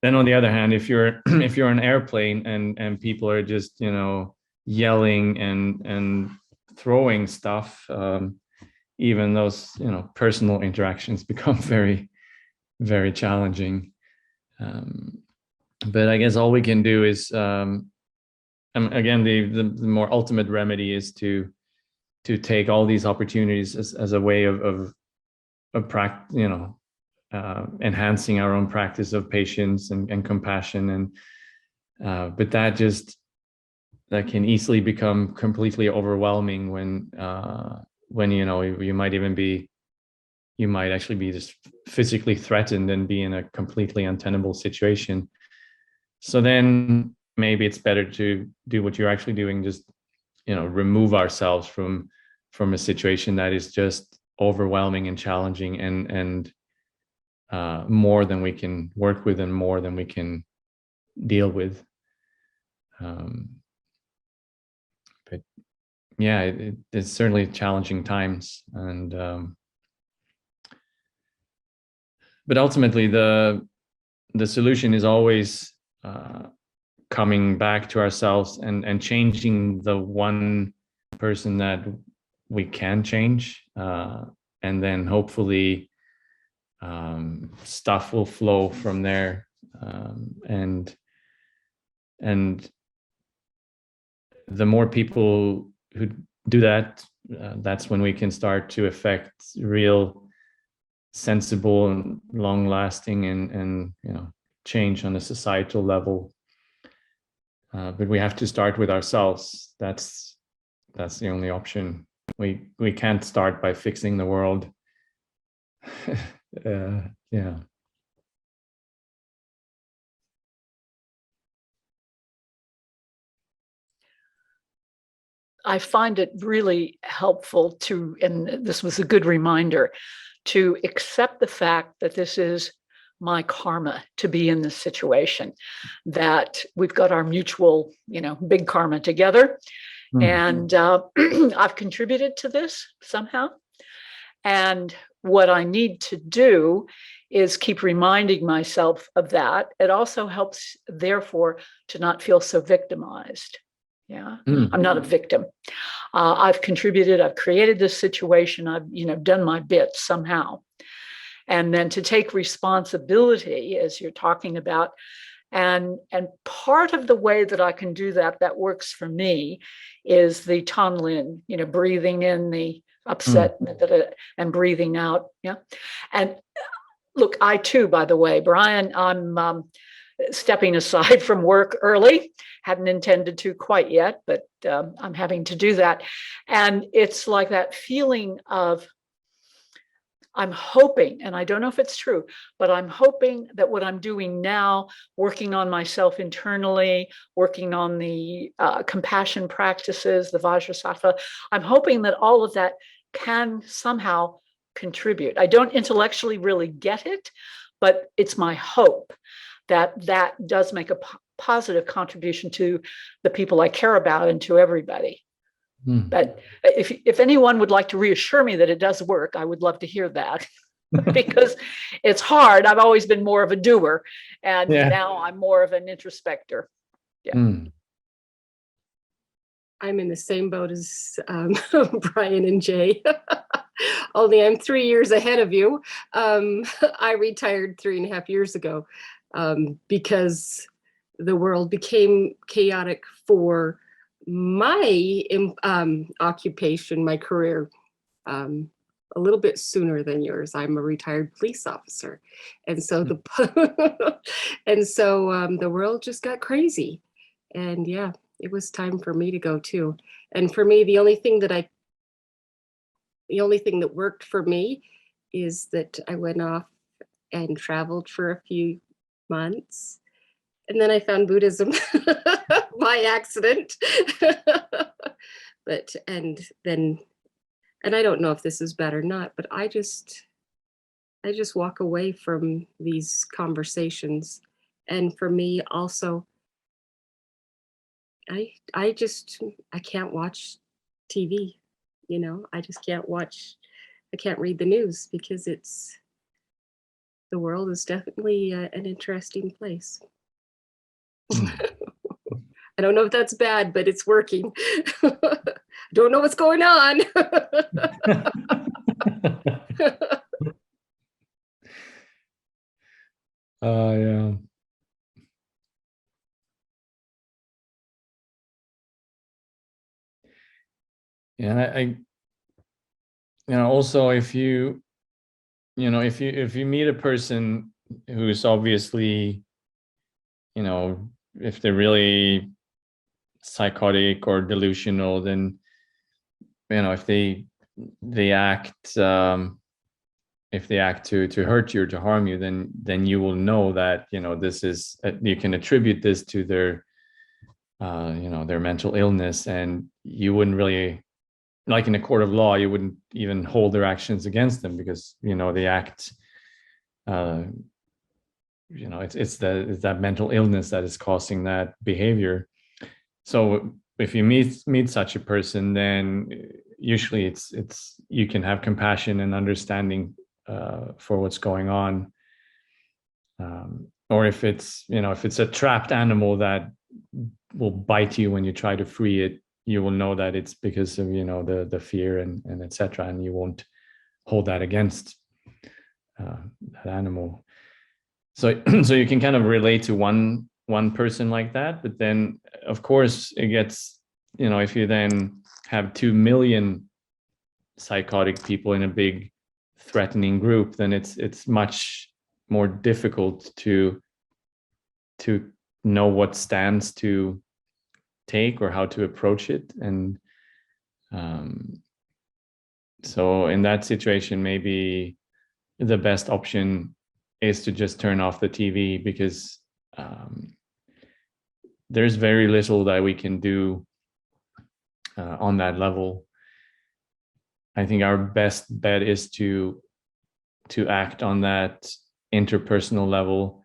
Then on the other hand, if you're an airplane and people are just, yelling and throwing stuff, even those, personal interactions become very, very challenging. But I guess all we can do is, again, the more ultimate remedy is to take all these opportunities as a way of enhancing our own practice of patience and compassion, and but that can easily become completely overwhelming when you might actually be just physically threatened and be in a completely untenable situation. So then maybe it's better to do what you're actually doing, just remove ourselves from a situation that is just overwhelming and challenging, and more than we can work with and more than we can deal with. But yeah, it's certainly challenging times, and but ultimately the solution is always coming back to ourselves and changing the one person that we can change, and then hopefully stuff will flow from there, and the more people who do that, that's when we can start to affect real sensible and long-lasting and change on a societal level. But we have to start with ourselves. That's the only option. We can't start by fixing the world. Yeah. I find it really helpful to, and this was a good reminder, to accept the fact that this is my karma to be in this situation, that we've got our mutual, big karma together. And I've contributed to this somehow. And what I need to do is keep reminding myself of that. It also helps, therefore, to not feel so victimized. Yeah, I'm not a victim. I've contributed, I've created this situation, I've, done my bit somehow. And then to take responsibility, as you're talking about, and part of the way that I can do that works for me is the Tonlin, breathing in the upset and breathing out. Yeah. And look, I too, by the way, Brian, I'm stepping aside from work early. Hadn't intended to quite yet, but I'm having to do that. And it's like that feeling of, I'm hoping, and I don't know if it's true, but I'm hoping that what I'm doing now, working on myself internally, working on the compassion practices, the Vajrasattva, I'm hoping that all of that can somehow contribute. I don't intellectually really get it, but it's my hope that does make a positive contribution to the people I care about and to everybody. But if anyone would like to reassure me that it does work, I would love to hear that. Because it's hard. I've always been more of a doer, and now I'm more of an introspector. I'm in the same boat as Brian and Jay, only I'm 3 years ahead of you. I retired 3.5 years ago because the world became chaotic for my occupation, my career, a little bit sooner than yours. I'm a retired police officer. And so the world just got crazy. And yeah, it was time for me to go too. And for me, the only thing that worked for me is that I went off and traveled for a few months. And then I found Buddhism by accident. And I don't know if this is bad or not, but I just walk away from these conversations. And for me also, I can't watch TV, you know, I can't read the news because the world is definitely an interesting place. I don't know if that's bad, but it's working. Don't know what's going on. Yeah. Yeah, I also if you meet a person who's obviously, if they're really psychotic or delusional, then if they act if they act to hurt you or to harm you, then you will know that this is you can attribute this to their their mental illness, and you wouldn't really, like in a court of law, you wouldn't even hold their actions against them because they act it's that mental illness that is causing that behavior. So if you meet such a person, then usually it's you can have compassion and understanding for what's going on, or if it's a trapped animal that will bite you when you try to free it, you will know that it's because of the fear and etc., and you won't hold that against that animal. So you can kind of relate to one person like that, but then of course it gets, if you then have 2 million psychotic people in a big threatening group, then it's much more difficult to know what stance to take or how to approach it. And so in that situation, maybe the best option is to just turn off the TV, because there's very little that we can do on that level. I think our best bet is to act on that interpersonal level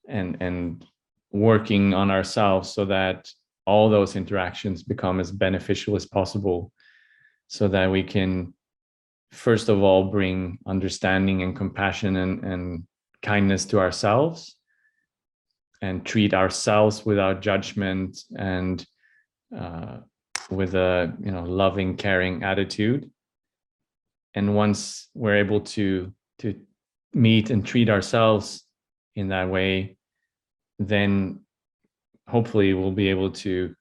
and working on ourselves so that all those interactions become as beneficial as possible, so that we can first of all bring understanding and compassion and kindness to ourselves, and treat ourselves without judgment and with a loving, caring attitude. And once we're able to meet and treat ourselves in that way, then hopefully we'll be able to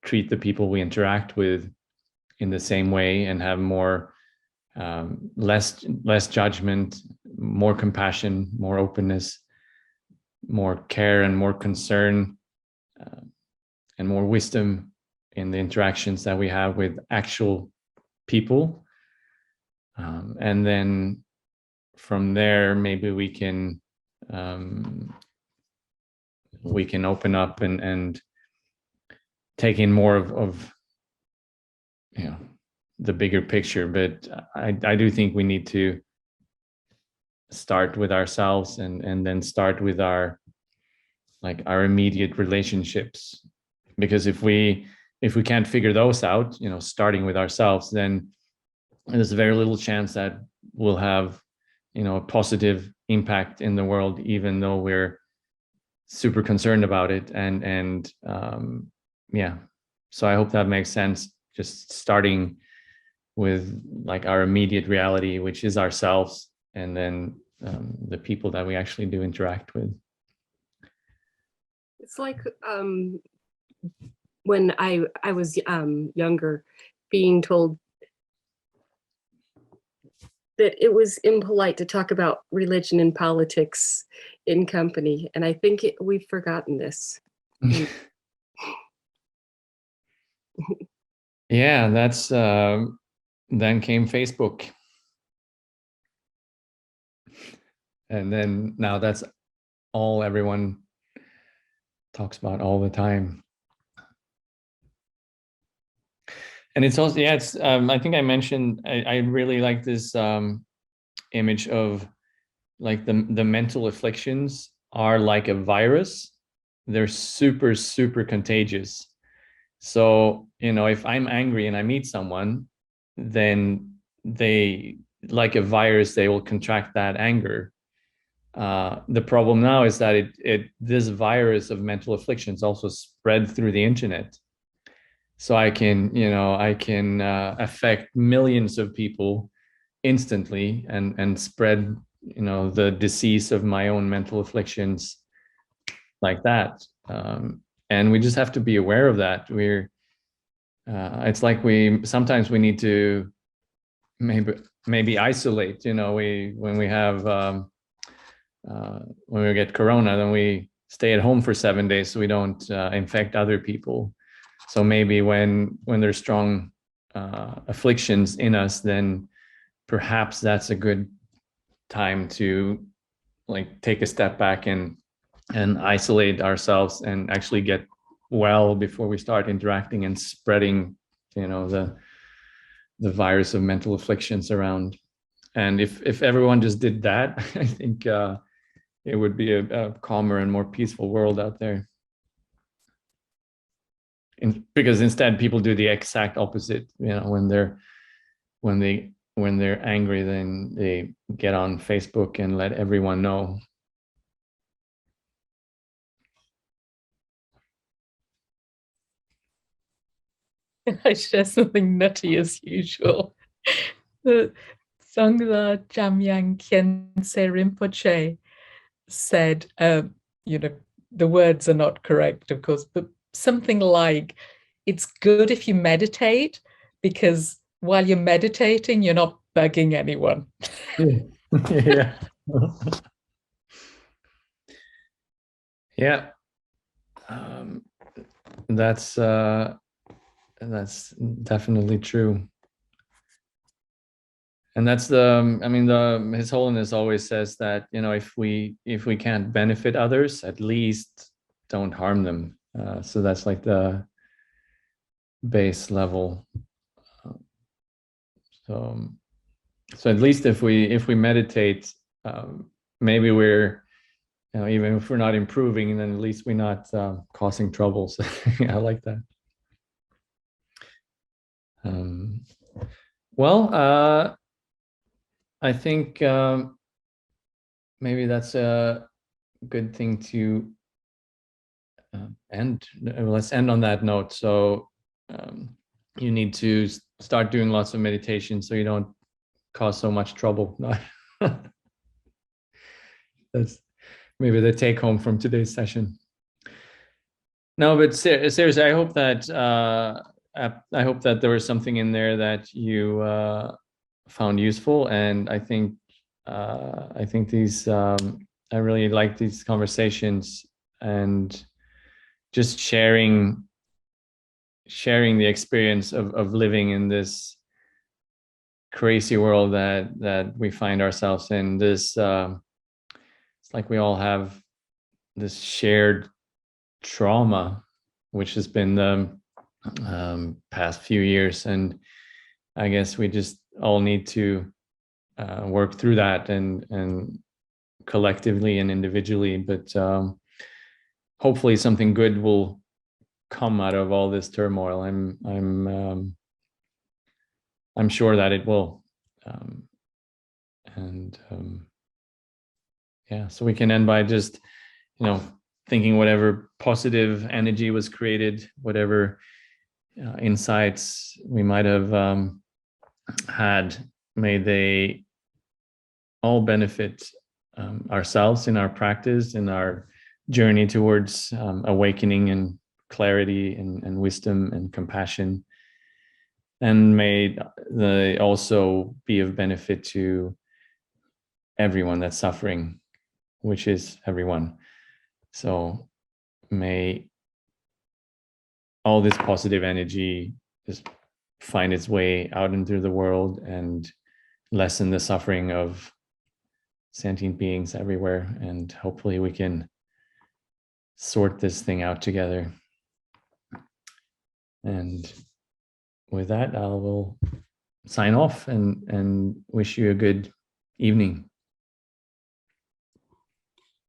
treat the people we interact with in the same way and have more less judgment, more compassion, more openness, more care and more concern, and more wisdom in the interactions that we have with actual people. And then from there, maybe we can open up and take in more of the bigger picture. But I do think we need to start with ourselves and then start with our immediate relationships, because if we if we can't figure those out, starting with ourselves, then there's very little chance that we'll have, a positive impact in the world, even though we're super concerned about it. And yeah, so I hope that makes sense. Just starting with like our immediate reality, which is ourselves, and then the people that we actually do interact with. It's like when I was younger, being told that it was impolite to talk about religion and politics in company, and I think we've forgotten this. Yeah, that's then came Facebook, and then now that's all everyone talks about all the time. And it's also, yeah, it's I think I mentioned I really like this image of like the mental afflictions are like a virus. They're super, super contagious. So, if I'm angry and I meet someone, then they, like a virus, they will contract that anger. The problem now is that this virus of mental afflictions also spread through the internet. So I can affect millions of people instantly and spread, the disease of my own mental afflictions like that. And we just have to be aware of that. It's like sometimes we need to maybe isolate, when we have, when we get corona, then we stay at home for 7 days so we don't infect other people. So maybe when there's strong afflictions in us, then perhaps that's a good time to like take a step back and isolate ourselves and actually get well before we start interacting and spreading, the virus of mental afflictions around. And if everyone just did that, I think it would be a calmer and more peaceful world out there. Because instead people do the exact opposite. When they're angry, then they get on Facebook and let everyone know. Can I share something nutty as usual? The Sangha Jamyang Khyentse Rinpoche said, the words are not correct, of course, but something like, it's good if you meditate, because while you're meditating, you're not bugging anyone. Yeah. Yeah. That's definitely true. And that's His Holiness always says that, if we can't benefit others, at least don't harm them. So that's like the base level. So at least if we meditate, maybe we're, even if we're not improving, then at least we're not causing troubles. I like that. Well, I think maybe that's a good thing to end. Let's end on that note. So you need to start doing lots of meditation so you don't cause so much trouble. That's maybe the take home from today's session. No, but seriously, I hope that there was something in there that you found useful, and I think these I really like these conversations and just sharing the experience of living in this crazy world that we find ourselves in. This it's like we all have this shared trauma, which has been the past few years, and I guess we just all need to work through that and collectively and individually, but hopefully something good will come out of all this turmoil. I'm sure that it will. Yeah, so we can end by just, thinking whatever positive energy was created, whatever insights we might have had, may they all benefit ourselves in our practice, in our journey towards awakening and clarity and wisdom and compassion. And may they also be of benefit to everyone that's suffering, which is everyone. So may all this positive energy just find its way out into the world and lessen the suffering of sentient beings everywhere. And hopefully we can sort this thing out together. And with that, I will sign off and wish you a good evening.